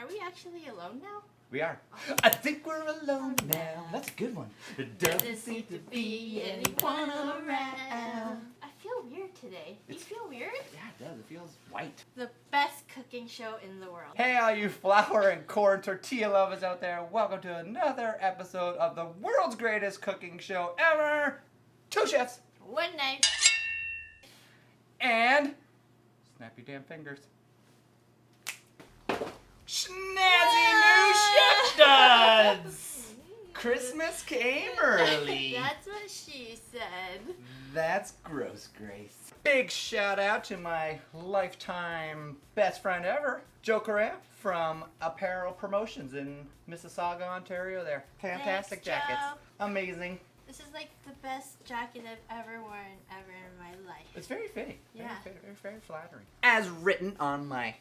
Are we actually alone now? We are. I think we're alone now. That's a good one. It Doesn't seem to be anyone around. I feel weird today. Do you feel weird? Yeah, it does. It feels white. The best cooking show in the world. Hey, all you flour and corn tortilla lovers out there. Welcome to another episode of the world's greatest cooking show ever. 2 chefs. 1 knife. And snap your damn fingers. Snazzy new chef duds! Christmas came early. That's what she said. That's gross, Grace. Big shout out to my lifetime best friend ever, Joe Correa from Apparel Promotions in Mississauga, Ontario there. Fantastic Thanks, jackets. Joe. Amazing. This is like the best jacket I've ever worn ever in my life. It's very fitting. Yeah. Very flattering. As written on my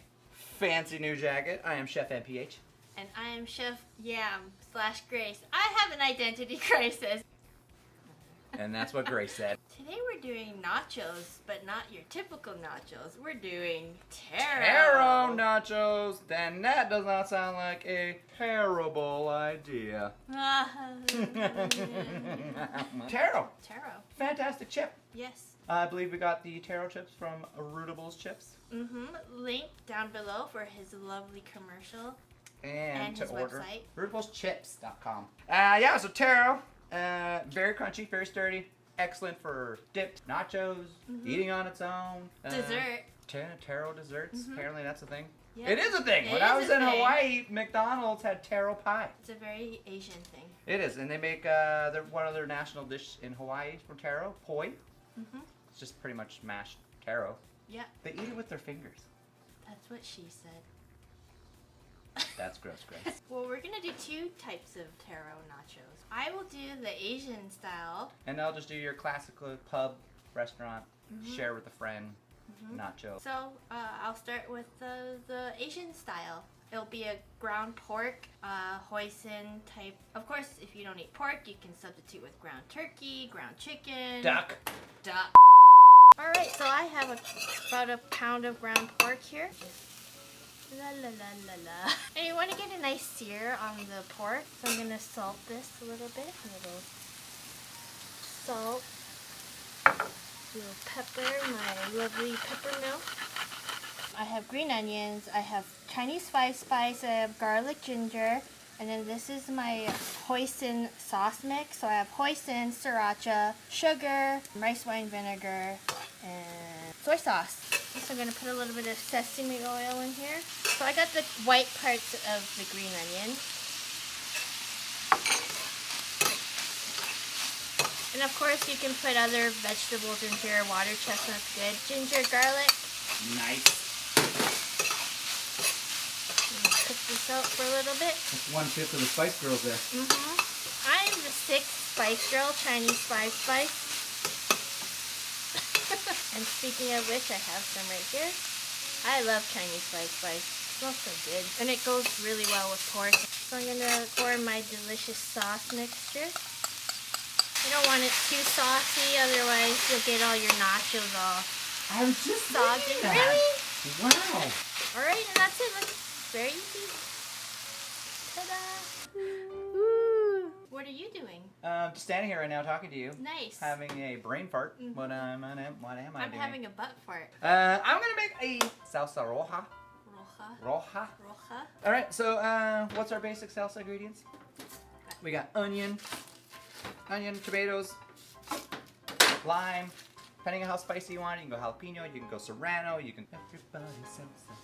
fancy new jacket, I am Chef NPH. And I am Chef Yam/Grace. I have an identity crisis. And that's what Grace said. Today we're doing nachos, but not your typical nachos. We're doing Taro nachos. Then that does not sound like a terrible idea. Taro. Taro. Fantastic chip. Yes. I believe we got the taro chips from Rootables Chips. Link down below for his lovely commercial. And to his order, website. rootableschips.com. Yeah, so taro, very crunchy, very sturdy, excellent for dipped nachos, eating on its own. Dessert. Taro desserts, apparently that's a thing. Yep. It is a thing. When I was in Hawaii, McDonald's had taro pie. It's a very Asian thing. It is, and they make one of their national dish in Hawaii for taro, poi. It's just pretty much mashed taro. Yeah. They eat it with their fingers. That's what she said. That's gross, Grace. Well, we're going to do 2 types of taro nachos. I will do the Asian style. And I'll just do your classical pub, restaurant, share with a friend, nacho. So, I'll start with the Asian style. It'll be a ground pork, hoisin type. Of course, if you don't eat pork, you can substitute with ground turkey, ground chicken. Duck. Alright, so I have about a pound of ground pork here. La la la la la. And you want to get a nice sear on the pork, so I'm going to salt this a little bit. A little salt. A little pepper, my lovely pepper mill. I have green onions, I have Chinese spice, I have garlic, ginger, and then this is my hoisin sauce mix. So I have hoisin, sriracha, sugar, rice wine vinegar, and soy sauce. So I'm going to put a little bit of sesame oil in here. So I got the white parts of the green onion. And of course you can put other vegetables in here. Water chestnut's good. Ginger, garlic. Nice. Cook this out for a little bit. That's 1 tip of the Spice Girls there. I'm the 6th Spice Girl, Chinese spice. And speaking of which, I have some right here. I love Chinese spice. It smells so good. And it goes really well with pork. So I'm going to pour my delicious sauce mixture. You don't want it too saucy, otherwise you'll get all your nachos all I was just soggy. that. Really? Wow. Alright, and that's it. Look, very easy. Ta-da! Ooh. What are you doing? Just standing here right now talking to you. Nice. Having a brain fart. What am I I'm doing? having a butt fart. I'm going to make a salsa roja. Roja. Alright, so what's our basic salsa ingredients? We got onion, tomatoes, lime. Depending on how spicy you want it, you can go jalapeno, you can go serrano, you can... Everybody salsa.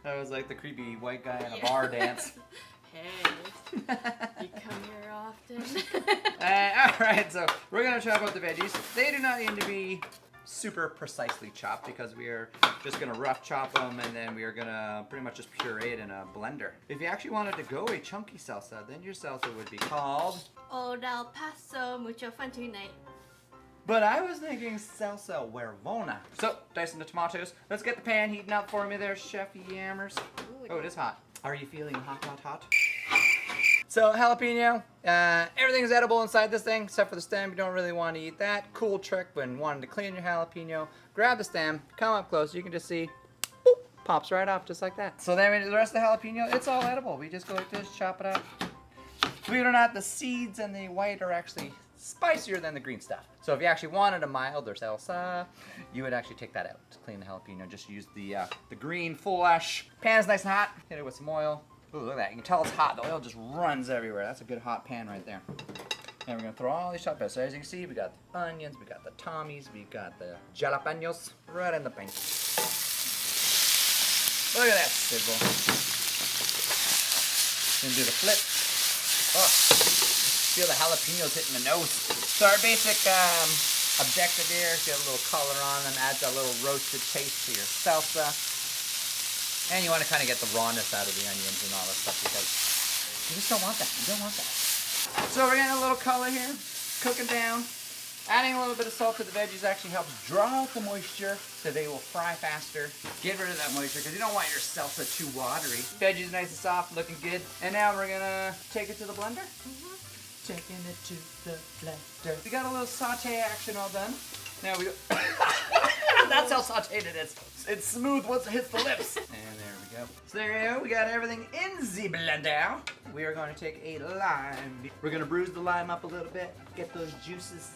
That was like the creepy white guy in a bar dance. Hey, you come here often? Alright, so we're going to chop up the veggies. They do not need to be super precisely chopped because we are just going to rough chop them and then we are going to pretty much just puree it in a blender. If you actually wanted to go a chunky salsa, then your salsa would be called... Old El Paso, mucho fun tonight. But I was thinking salsa huervona. So, dicing the tomatoes. Let's get the pan heating up for me there, Chef Yammers. Oh, it is hot. Are you feeling hot? So, jalapeno. Everything's edible inside this thing, except for the stem. You don't really want to eat that. Cool trick when wanting to clean your jalapeno. Grab the stem, come up close. You can just see, boop, Pops right off just like that. So then the rest of the jalapeno, it's all edible. We just go like this, chop it up. Believe it or not, the seeds and the white are actually spicier than the green stuff. So if you actually wanted a milder salsa, you would actually take that out to clean the jalapeno. Just use the green flesh. Pan's nice and hot. Hit it with some oil. Ooh, look at that. You can tell it's hot. The oil just runs everywhere. That's a good hot pan right there. And we're gonna throw all these chopped peppers. So as you can see, we got the onions, we got the tommies, we got the jalapeños right in the pan. Look at that sizzle. Then do the flip. Oh, feel the jalapenos hitting the nose. So our basic objective here is get a little color on them, add that little roasted taste to your salsa. And you want to kind of get the rawness out of the onions and all that stuff because you just don't want that. You don't want that. So we're getting a little color here, cooking down. Adding a little bit of salt to the veggies actually helps draw out the moisture so they will fry faster. Get rid of that moisture because you don't want your salsa too watery. Veggies nice and soft, looking good. And now we're gonna take it to the blender. Taking it to the blender. We got a little saute action all done. Now we go. That's how sauteed it is. It's smooth once it hits the lips. And there we go. So there you go. We got everything in the blender. We are going to take a lime. We're going to bruise the lime up a little bit. Get those juices.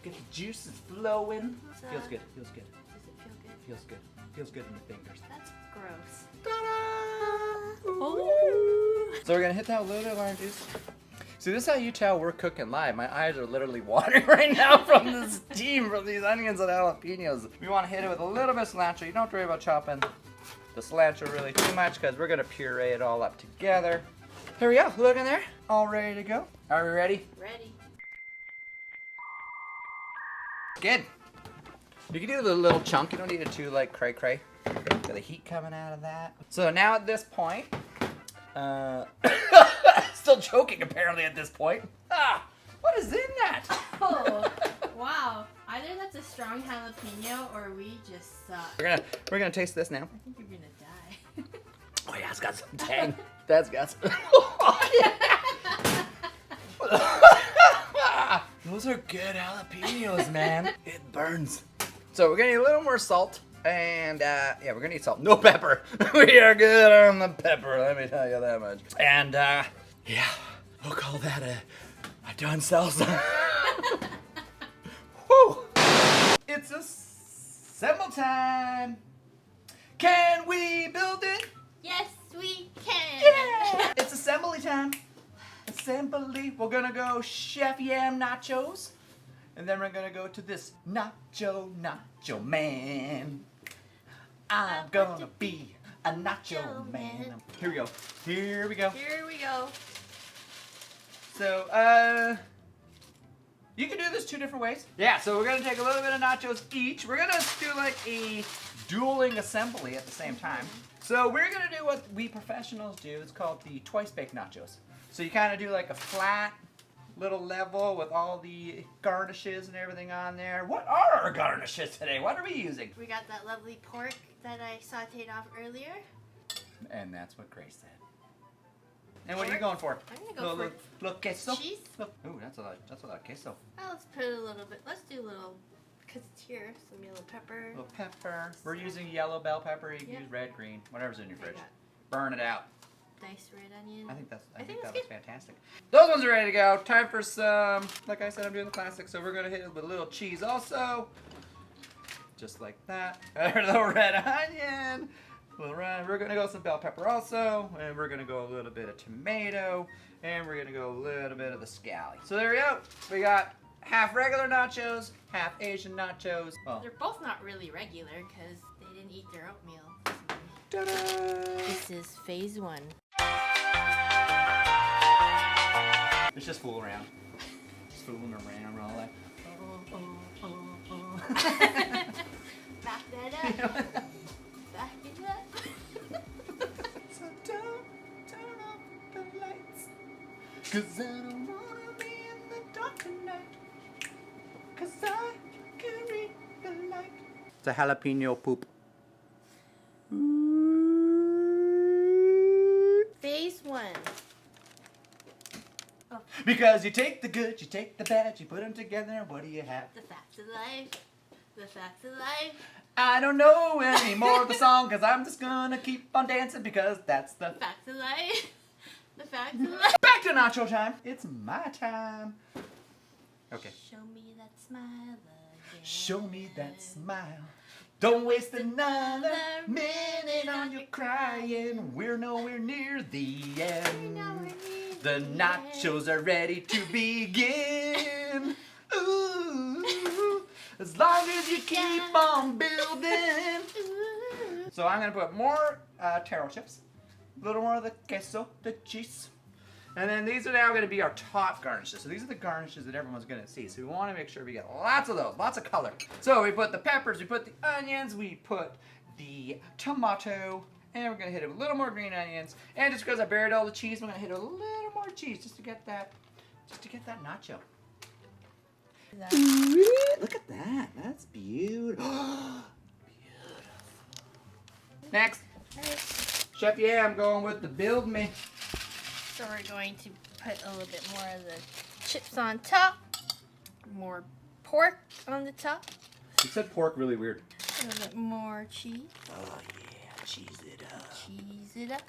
Get the juices flowing. Feels good. Feels good. Does it feel good? Feels good. Feels good in the fingers. That's gross. Ta-da! Oh. So we're going to hit that with a little bit of lime juice. See, this is how you tell we're cooking live. My eyes are literally watering right now from the steam from these onions and jalapenos. We want to hit it with a little bit of cilantro. You don't have to worry about chopping the cilantro really too much because we're going to puree it all up together. Here we go. Look in there. All ready to go. Are we ready? Ready. Good. You can do a little chunk. You don't need it too like cray-cray. Got the heat coming out of that. So now at this point, still choking apparently at this point. Ah, what is in that? Oh, wow. Either that's a strong jalapeno or we just suck. We're gonna taste this now. I think you're gonna die. Oh yeah, it's got some tang. That's got some. Those are good jalapenos, man. It burns. So we're gonna need a little more salt. And yeah, we're gonna need salt. No pepper. We are good on the pepper, let me tell you that much. And yeah, we'll call that a done salsa. Woo! It's assemble time. Can we build it? Yes, we can. Yeah! It's assembly time. Assembly. We're gonna go Chef Nachos. And then we're gonna go to this Nacho man. I'm gonna be a Nacho man. Here we go. Here we go. Here we go. So, you can do this two different ways. Yeah, so we're gonna take a little bit of nachos each. We're gonna do like a dueling assembly at the same time. So we're gonna do what we professionals do. It's called the twice baked nachos. So you kind of do like a flat little level with all the garnishes and everything on there. What are our garnishes today? What are we using? We got that lovely pork that I sauteed off earlier. And that's what Grace said. And what are you going for? I'm gonna go for little queso. cheese. Ooh, that's a lot of queso. Well, let's put a little bit. Let's do a little, cause it's here. Some yellow pepper. Little pepper. We're using yellow bell pepper. You can use red, green, whatever's in your fridge. got Burn it out. Diced red onion. I think that that's looks good. fantastic. Those ones are ready to go. Time for some, like I said, I'm doing the classic, so we're gonna hit it with a little cheese also. Just like that. A little red onion. We're gonna go some bell pepper also, and we're gonna go a little bit of tomato, and we're gonna go a little bit of the scallion. So there we go. We got half regular nachos, half Asian nachos. Well, They're both not really regular because they didn't eat their oatmeal. ta-da! This is phase 1. Let's just fool around. Just fooling around, we're all like, Back that up. Back it up. So don't turn off the lights, 'cause I don't wanna be in the dark tonight, 'cause I can read the light. It's a jalapeno poop. Phase 1. Oh, Because you take the good, you take the bad, you put them together, and what do you have? the facts of life. The facts of life. I don't know any more of the song because I'm just gonna keep on dancing because that's the Facts of life. The facts of life. Back to nacho time. It's my time. Okay. Show me that smile again. Show me that smile. Don't waste another minute on your crying. We're nowhere near the end. The nachos are ready to begin. Ooh, as long as you keep on building. So I'm gonna put more taro chips, a little more of the queso, the cheese, and then these are now gonna be our top garnishes. So these are the garnishes that everyone's gonna see. So we want to make sure we get lots of those, lots of color. So we put the peppers, we put the onions, we put the tomato, and we're gonna hit it with a little more green onions. And just because I buried all the cheese, I'm gonna hit a little more cheese just to get that nacho. Ooh, look at that. That's beautiful. Beautiful. Next. Chef I'm going with the build me. So we're going to put a little bit more of the chips on top. More pork on the top. You said pork really weird. A little bit more cheese. Oh yeah, cheese it up. Cheese it up.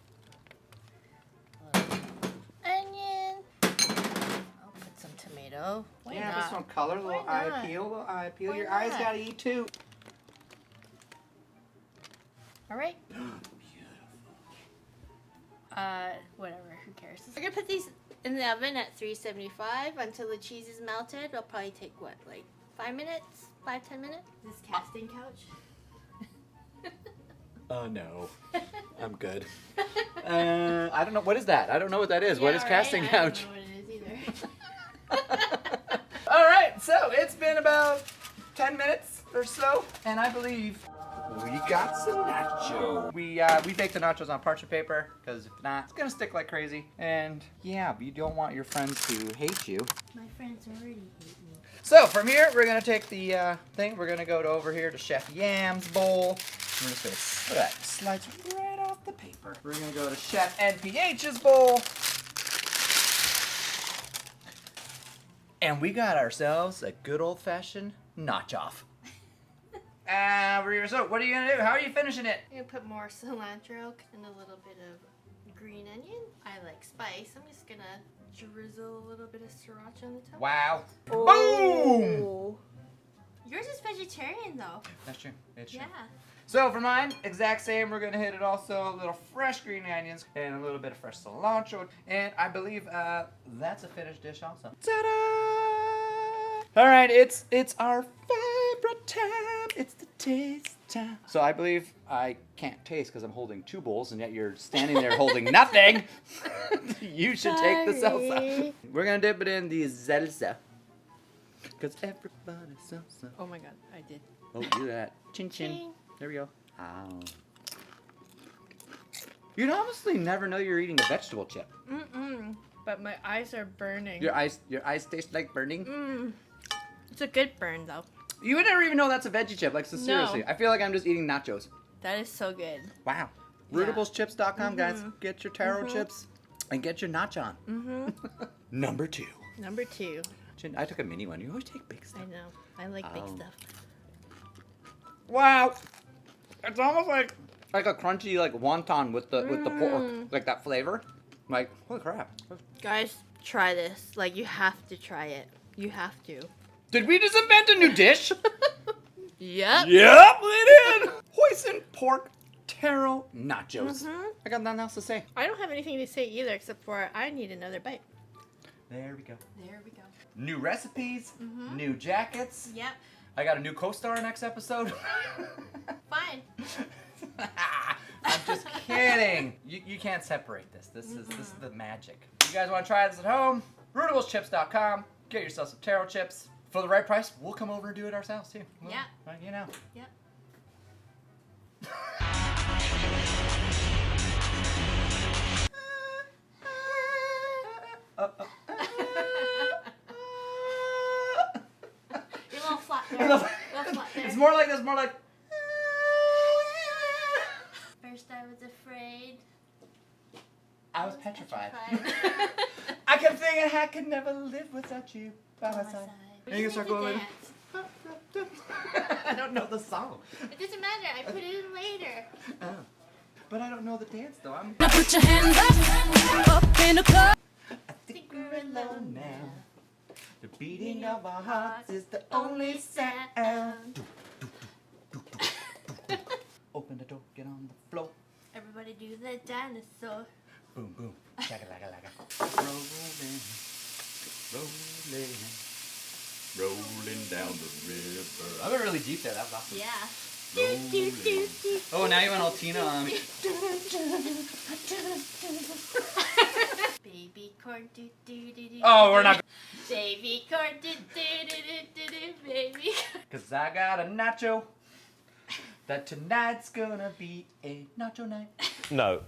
Onion. I'll put some tomato. Why Yeah, not? put some color, a little Why eye not? peel, little eye peel. Why Your eyes not? gotta eat too. All right. Whatever. Who cares? We're gonna put these in the oven at 375 until the cheese is melted. It'll probably take what, like 5 minutes? 5-10 minutes? This casting couch. Oh no, I'm good. I don't know, what is that? I don't know what that is. What is casting couch? I don't know what it is either. All right, so it's been about 10 minutes or so, and I believe we got some nacho. We baked the nachos on parchment paper because if not, it's gonna stick like crazy. And yeah, you don't want your friends to hate you. My friends already hate me. So from here, we're gonna take the thing. We're gonna go over here to Chef Yam's bowl. We're just gonna look at that, slides right off the paper. We're gonna go to Chef NPH's bowl. And we got ourselves a good old-fashioned notch-off. So what are you gonna do? How are you finishing it? I'm gonna put more cilantro and a little bit of green onion. I like spice. I'm just gonna drizzle a little bit of sriracha on the top. Wow. Boom! Oh. Yours is vegetarian though. That's true. It's true. Yeah. So for mine, exact same. We're gonna hit it also a little fresh green onions and a little bit of fresh cilantro. And I believe that's a finished dish also. Ta-da! All right, it's our favorite time. It's the taste time. So I believe I can't taste because I'm holding two bowls, and yet you're standing there holding nothing. You should take the salsa. Sorry. We're gonna dip it in the salsa. Because everybody's salsa. Oh my god, I did. Oh, do that. Chin chin. Ching. There we go. Ow. You'd honestly never know you're eating a vegetable chip. Mm-mm. But my eyes are burning. Your eyes taste like burning? Mm. It's a good burn though. You would never even know that's a veggie chip. Like, so seriously. I feel like I'm just eating nachos. That is so good. Wow. Yeah. Rootableschips.com, guys. Get your taro chips and get your nachos. Number 2. Number 2. I took a mini one. You always take big stuff. I know. I like big stuff. Wow. It's almost like a crunchy like wonton with the pork, like that flavor. Like, holy crap. Guys, try this. Like, you have to try it. You have to. Did we just invent a new dish? Yep. Yep, we did. Hoisin pork taro nachos. I got nothing else to say. I don't have anything to say either except for I need another bite. There we go. There we go. New recipes, new jackets. Yep. I got a new co-star next episode. Fine. I'm just kidding. You can't separate this. This is the magic. You guys want to try this at home? Rootableschips.com. Get yourself some taro chips. For the right price, we'll come over and do it ourselves too. Well, Yeah. You know. Yep. You're a little flat there. It's more like this, more like. First I was afraid. I was petrified. I kept thinking I could never live without you by my side. And you can start going like. I don't know the song. It doesn't matter. I put it in later. Oh. But I don't know the dance though. Now put your hands up in the club. I think we're alone now. The beating of our hearts is the only sound. Open the door, get on the floor. Everybody do the dinosaur. Boom, boom. Shaka, laka, laka. Rolling, rolling, rolling down the river. I went really deep there. That was awesome. Yeah. Rolling. Oh, now you went all Tina on me. Baby corn, do do do do. Oh, we're not. Baby corn, do do do do do do, baby. Cause I got a nacho. That tonight's gonna be a nacho night. No.